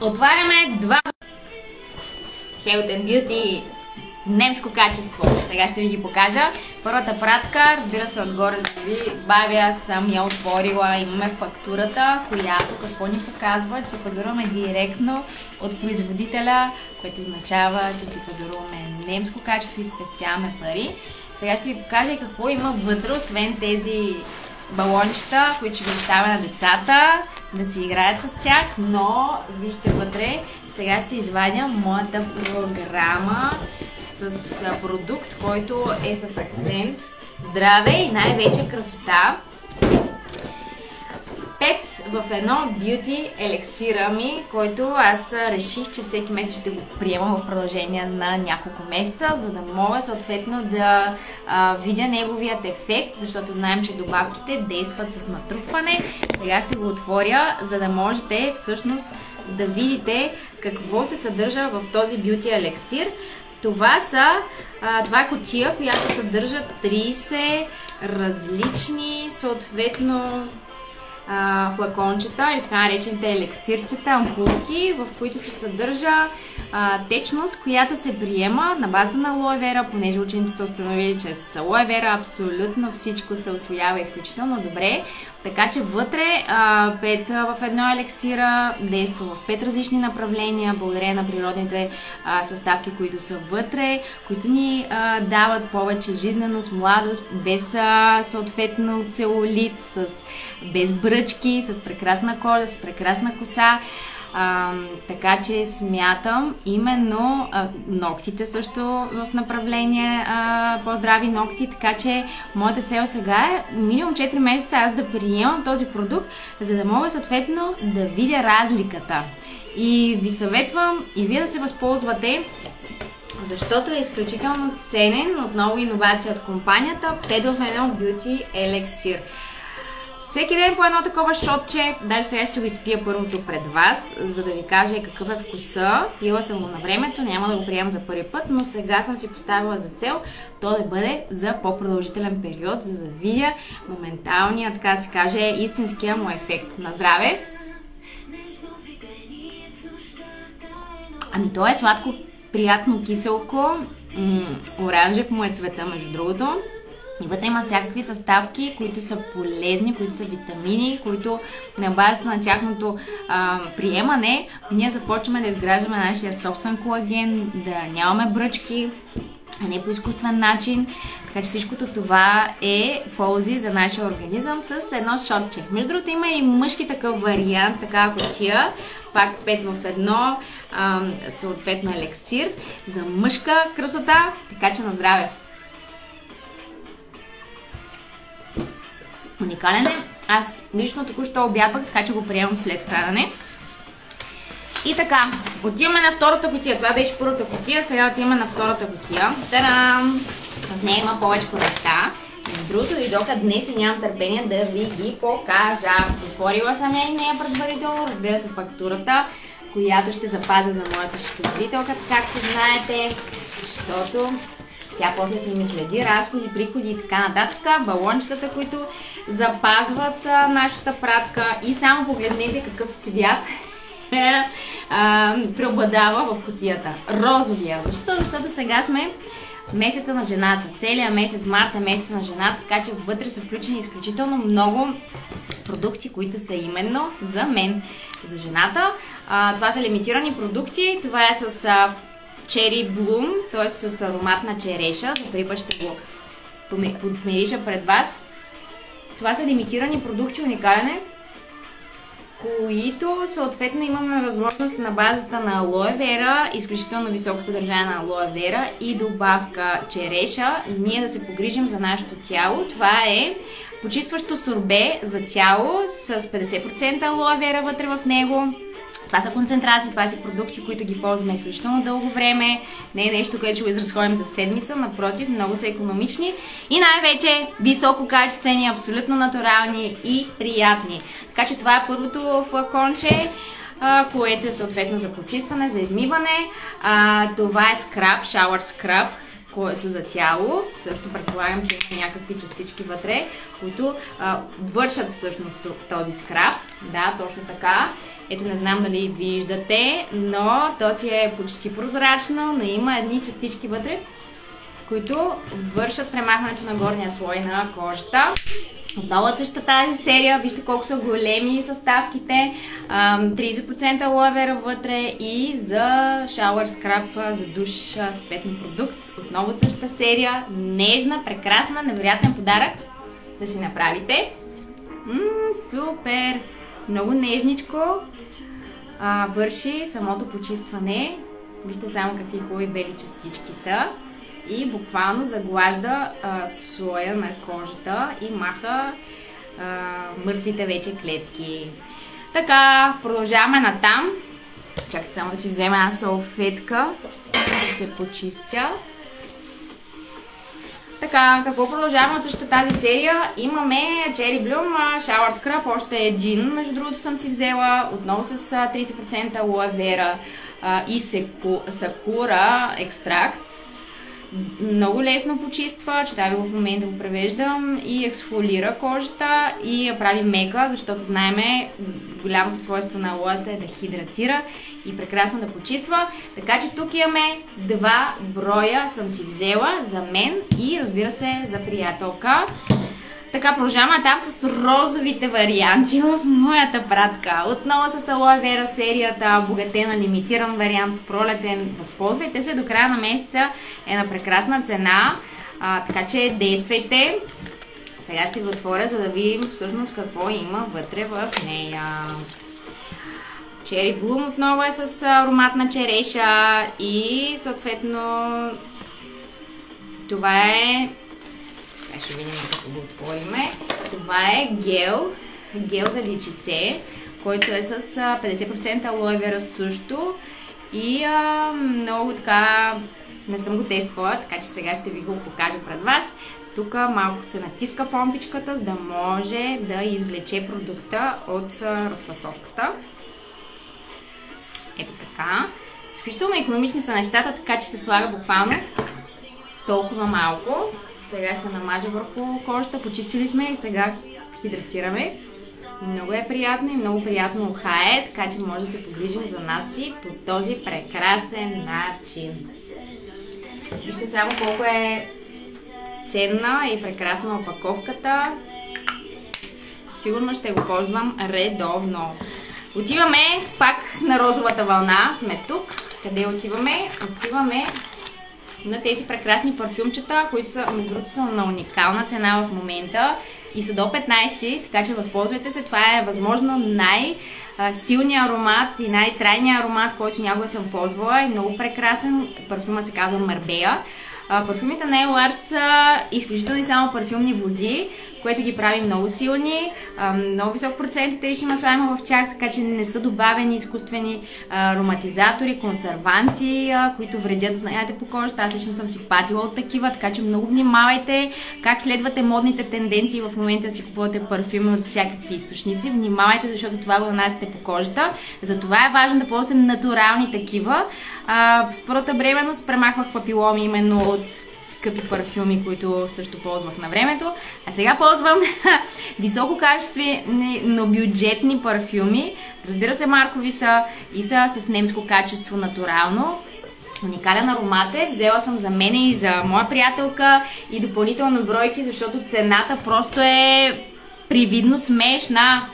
Отваряме два Health and Beauty немско качество. Сега ще ви ги покажа. Първата пратка, разбира се, отгоре да ви бавя, съм я отворила. Имаме фактурата, която какво ни показва, че пазаруваме директно от производителя, което означава, че си пазаруваме немско качество и спестяваме пари. Сега ще ви покажа и какво има вътре, освен тези балончета, които ще ви оставя на децата, да си играят с тях, но вижте вътре, сега ще извадя моята програма с продукт, който е с акцент здраве и най-вече красота. 5 в едно бюти елексира ми, който аз реших, че всеки месец ще го приемам в продължение на няколко месеца, за да мога съответно да видя неговият ефект, защото знаем, че добавките действат с натрупване. Сега ще го отворя, за да можете всъщност да видите какво се съдържа в този бюти елексир. Това е кутия, която съдържа 30 различни съответно флакончета или така наречените елексирчета, ампулки, в които се съдържа течност, която се приема на базата на алоe вера, понеже учените са установили, че с алоe вера абсолютно всичко се усвоява изключително добре. Така че вътре 5 в едно елексира действа в 5 различни направления, благодарение на природните съставки, които са вътре, които ни дават повече жизненост, младост, без съответно целулит, без бръчки, с прекрасна кожа, с прекрасна коса. Така че смятам именно ногтите също в направление по-здрави ногти, така че моята цел сега е минимум 4 месеца аз да приемам този продукт, за да мога съответно да видя разликата. И ви съветвам и вие да се възползвате, защото е изключително ценен, отново иновация от компанията, 5 в едно бюти елексир. Всеки ден по едно такова шотче, даже сега ще го изпия първото пред вас, за да ви кажа какъв е вкуса. Пила съм го на времето, няма да го приемам за първи път, но сега съм си поставила за цел то да бъде за по-продължителен период, за да видя моменталния, така да се каже, истинския му ефект. На здраве! Ами то е сладко, приятно киселко, оранжев му е цвета между другото. И вътре има всякакви съставки, които са полезни, които са витамини, които на базата на тяхното приемане ние започваме да изграждаме нашия собствен колаген, да нямаме бръчки, а не по изкуствен начин. Така че всичкото това е ползи за нашия организъм с едно шотче. Между другото има и мъжки такъв вариант, такава кутия, пак 5 в едно, съответно елексир за мъжка красота, така че на здраве! Уникален е. Аз лично току-що обядвах, така че го приемам след хранене. И така, отиваме на втората кутия. Това беше първата кутия, сега отиваме на втората кутия. Та-дам! В нея има повече неща. Между другото, дойдоха днес и нямам търпение да ви ги покажа. Отворила съм я и нея предварително, разбира се, фактурата, която ще запазя за моята счетоводителка, както знаете, защото тя после си ми следи разходи, приходи и така нататък. Балончетата, които запазват нашата пратка, и само погледнете какъв цвят преобладава в кутията. Розовия. Защо? Защото сега сме месеца на жената. Целият месец март е месеца на жената, така че вътре са включени изключително много продукти, които са именно за мен, за жената. Това са лимитирани продукти. Това е с Cherry Bloom, т.е. с аромат на череша. За първи път ще го подмириша пред вас. Това са лимитирани продукти, уникален е, които съответно имаме възможност на базата на алоe вера, изключително високо съдържание на алоe вера и добавка череша, ние да се погрижим за нашето тяло. Това е почистващо сорбе за тяло с 50% алоe вера вътре в него. Това са концентрации, това са продукти, които ги ползваме изключително дълго време. Не е нещо, което ще го изразходим за седмица, напротив, много са икономични и най-вече висококачествени, абсолютно натурални и приятни. Така че това е първото флаконче, което е съответно за почистване, за измиване. Това е скраб, shower scrub, което за тяло. Също предполагам, че има някакви частички вътре, които вършат всъщност този скраб. Да, точно така. Ето, не знам дали виждате, но то си е почти прозрачно, но има едни частички вътре, които вършат премахването на горния слой на кожата. Отново от същата тази серия, вижте колко са големи съставките, 30% алоe вера вътре и за шауър скраб, за душ, съответно продукт. Отново от същата серия, нежна, прекрасна, невероятен подарък да си направите. Супер! Много нежничко върши самото почистване. Вижте само какви хубави бели частички са. И буквално заглажда слоя на кожата и маха мъртвите вече клетки. Така, продължаваме натам. Чакайте само да си взема една салфетка, да се почистя. Така, какво продължаваме от същата тази серия? Имаме Cherry Bloom Shower Scrub, още един, между другото съм си взела, отново с 30% алоe вера и сакура екстракт. Много лесно почиства, чета ви го в момента го превеждам, и ексфолира кожата и я прави мека, защото знаеме голямото свойство на алоето е да хидратира и прекрасно да почиства. Така че тук имаме 2 броя съм си взела за мен и разбира се за приятелка. Така, продължаваме там с розовите варианти в моята пратка. Отново с алоe вера серията, обогатена, лимитиран вариант, пролетен. Възползвайте се, до края на месеца е на прекрасна цена, така че действайте. Сега ще ви отворя, за да видим всъщност какво има вътре в нея. Cherry Bloom отново е с аромат на череша и съответно това е... Ще видим как го отвориме. Това е гел за личице, който е с 50% алоe вера също и много така, не съм го тествала, така че сега ще ви го покажа пред вас. Тук малко се натиска помпичката, за да може да извлече продукта от разфасовката. Ето така. Изключително икономични са нещата, така че се слага буквално толкова малко. Сега ще намажа върху кожата, почистили сме и сега хидратираме. Много е приятно и много приятно ухае, така че може да се погрижим за нас и по този прекрасен начин. Вижте само колко е ценна и прекрасна опаковката. Сигурно ще го ползвам редовно. Отиваме пак на розовата вълна, сме тук. Къде отиваме? Отиваме на тези прекрасни парфюмчета, които са, между другото, са на уникална цена в момента и са до 15, така че възползвайте се. Това е възможно най-силният аромат и най-трайният аромат, който някога съм ползвала и много прекрасен. Парфюма се казва Marbella. Парфюмите на EOR са изключително само парфюмни води, което ги прави много силни, много висок процент етерични масла има в тях, така че не са добавени изкуствени ароматизатори, консерванти, които вредят, знаете, по кожата. Аз лично съм си патила от такива, така че много внимавайте как следвате модните тенденции в момента да си купувате парфюми от всякакви източници. Внимавайте, защото това го нанасяте по кожата. Затова е важно да ползвате натурални такива. В първата бременност премахвах папиломи именно от скъпи парфюми, които също ползвах на времето. А сега ползвам висококачествени, но бюджетни парфюми. Разбира се, маркови са и са с немско качество натурално. Уникален аромат е. Взела съм за мен и за моя приятелка и допълнително бройки, защото цената просто е привидно смешна.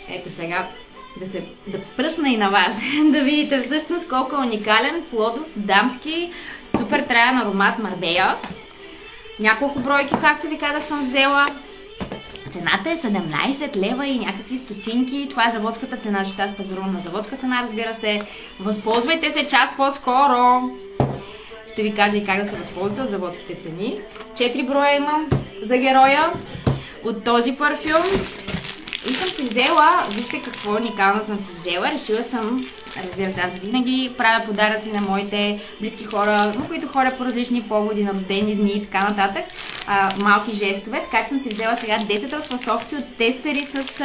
Ето сега да пръсна и на вас, да видите всъщност колко е уникален, плодов, дамски, супер траен аромат Marbella. Няколко бройки, както ви казах, съм взела. Цената е 17 лева и някакви стотинки. Това е заводската цена, защото аз пазарувам на заводска цена, разбира се. Възползвайте се час по-скоро. Ще ви кажа и как да се възползвате от заводските цени. 4 броя имам за героя от този парфюм. И съм си взела, вижте какво уникално съм си взела, решила съм, разбира се, аз винаги правя подаръци на моите близки хора, на които хора по различни поводи, на рождени дни и така нататък. малки жестове, така че съм си взела сега 10 разфасовки от тестери с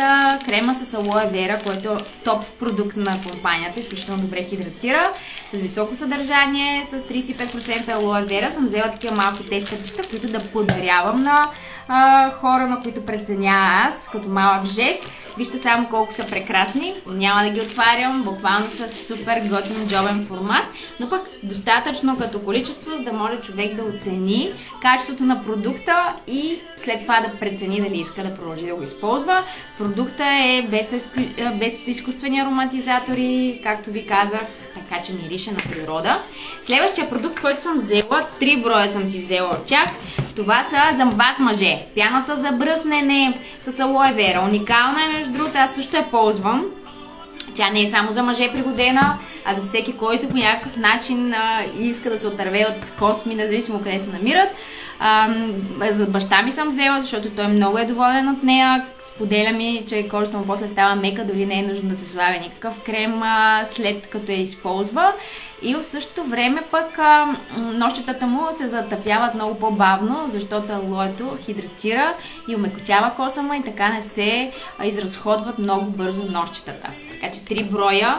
крема с алоe вера, който е топ продукт на компанията, изключително добре хидратира, с високо съдържание, с 35% алоe вера. Съм взела такива малки тестерчета, които да подарявам на хора, на които преценя аз, като малък жест. Вижте само колко са прекрасни, няма да ги отварям, буквално са супер готин джобен формат, но пък достатъчно като количество, за да може човек да оцени качеството на продукта и след това да прецени дали иска да продължи да го използва. Продукта е без изкуствени ароматизатори, както ви казах, така че мирише на природа. Следващия продукт, който съм взела, 3 броя съм си взела от тях. Това са за вас мъже. Пяната за бръснене с алоe вера. Уникална е, между другото, аз също я ползвам. Тя не е само за мъже пригодена, а за всеки, който по някакъв начин иска да се отърве от косми, независимо къде се намират. За баща ми съм взела, защото той много е доволен от нея. Споделя ми, че кожата му после става мека, дори не е нужно да се славя никакъв крем след като я използва. И в същото време пък нощчетата му се затъпяват много по-бавно, защото алоето хидратира и умекотява коса му и така не се изразходват много бързо нощчетата. Така че 3 броя.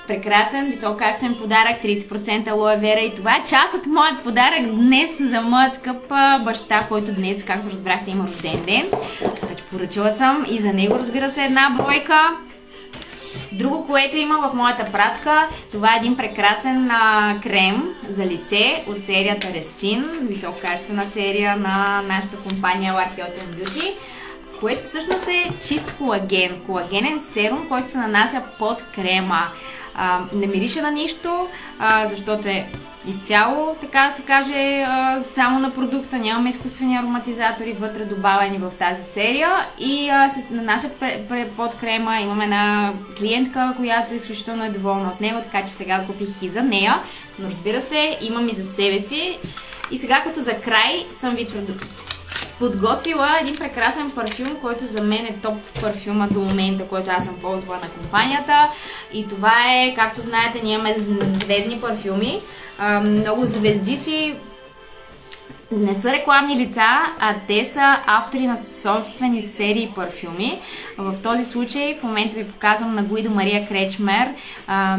Прекрасен, висококачествен подарък, 30% алоe вера, и това е част от моят подарък днес за моят скъп баща, който днес, както разбрахте, има рожден ден. Вече поръчала съм и за него, разбира се, една бройка. Друго, което има в моята пратка, това е един прекрасен крем за лице от серията Resin, висококачествена серия на нашата компания LAR Health & Beauty, което всъщност е чист колаген, колагенен серум, който се нанася под крема. Не мирише на нищо, защото е изцяло, така да се каже, само на продукта. Нямаме изкуствени ароматизатори вътре добавени в тази серия и се нанася под крема. Имаме една клиентка, която изключително е доволна от него, така че сега купих и за нея. Но разбира се, имам и за себе си. И сега като за край съм ви подготвила един прекрасен парфюм, който за мен е топ парфюма до момента, който аз съм ползвала на компанията. И това е, както знаете, ние имаме звездни парфюми. Много звезди си не са рекламни лица, а те са автори на собствени серии парфюми. В този случай в момента ви показвам на Гуидо Мария Кречмер,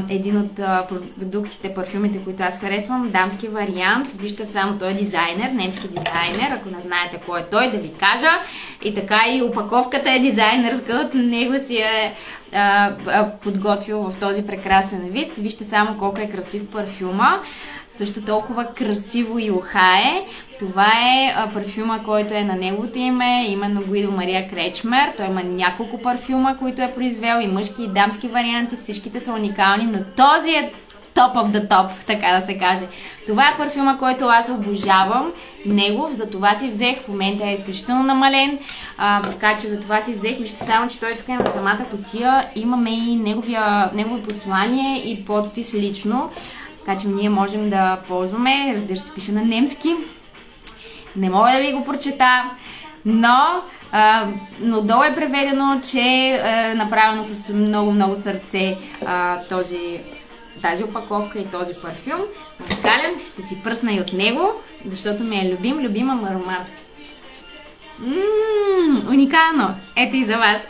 един от продуктите, парфюмите, които аз харесвам, дамски вариант. Вижте само, той е дизайнер, немски дизайнер, ако не знаете кой е той, да ви кажа. И така и опаковката е дизайнерска, от него си е подготвил в този прекрасен вид. Вижте само колко е красив парфюма. Също толкова красиво и ухае. Това е парфюма, който е на неговото име, именно Гуидо Мария Кречмер. Той има няколко парфюма, които е произвел, и мъжки и дамски варианти. Всичките са уникални, но този е топ of the top, така да се каже. Това е парфюма, който аз обожавам. Негов, за това си взех. В момента е изключително намален, така че за това си взех. Вижте само, че той тук е на самата кутия. Имаме и негово послание и подпис лично. Така че ние можем да ползваме. Разбира се, пише на немски. Не мога да ви го прочета, но долу е преведено, че е направено с много сърце тази опаковка и този парфюм. Уникален, ще си пръсна и от него, защото ми е любим аромат. Уникално! Ето и за вас.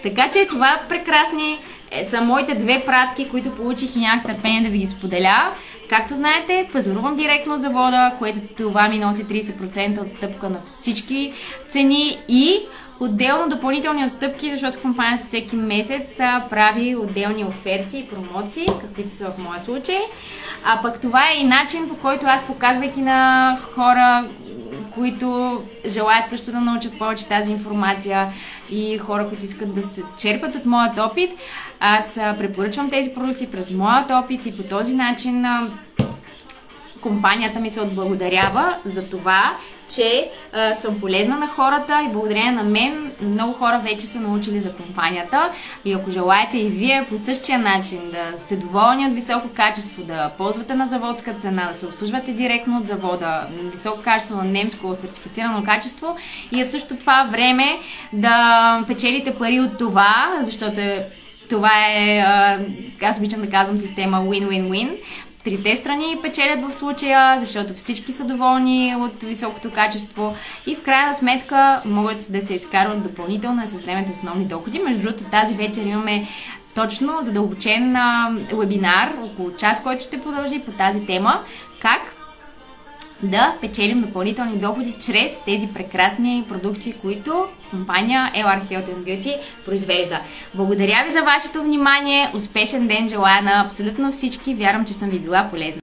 Така че това прекрасни са моите две пратки, които получих и нямах търпение да ви ги споделя. Както знаете, пазарувам директно от завода, което това ми носи 30% отстъпка на всички цени и отделно допълнителни отстъпки, защото компанията всеки месец прави отделни оферти и промоции, каквито са в моя случай. А пък това е и начин, по който аз, показвайки на хора, които желаят също да научат повече тази информация, и хора, които искат да се черпат от моят опит, аз препоръчвам тези продукти през моят опит и по този начин компанията ми се отблагодарява за това, че съм полезна на хората, и благодарение на мен много хора вече са научили за компанията. И ако желаете и вие по същия начин да сте доволни от високо качество, да ползвате на заводска цена, да се обслужвате директно от завода, високо качество, на немско сертифицирано качество, и в същото това време да печелите пари от това, защото това е, аз обичам да казвам, система win-win-win. трите страни печелят в случая, защото всички са доволни от високото качество и в крайна сметка могат да се изкарват допълнително с времето основни доходи. Между другото, тази вечер имаме точно задълбочен вебинар, около час, който ще продължи по тази тема, как да печелим допълнителни доходи чрез тези прекрасни продукти, които компания LR Health & Beauty произвежда. Благодаря ви за вашето внимание, успешен ден желая на абсолютно всички, вярвам, че съм ви била полезна.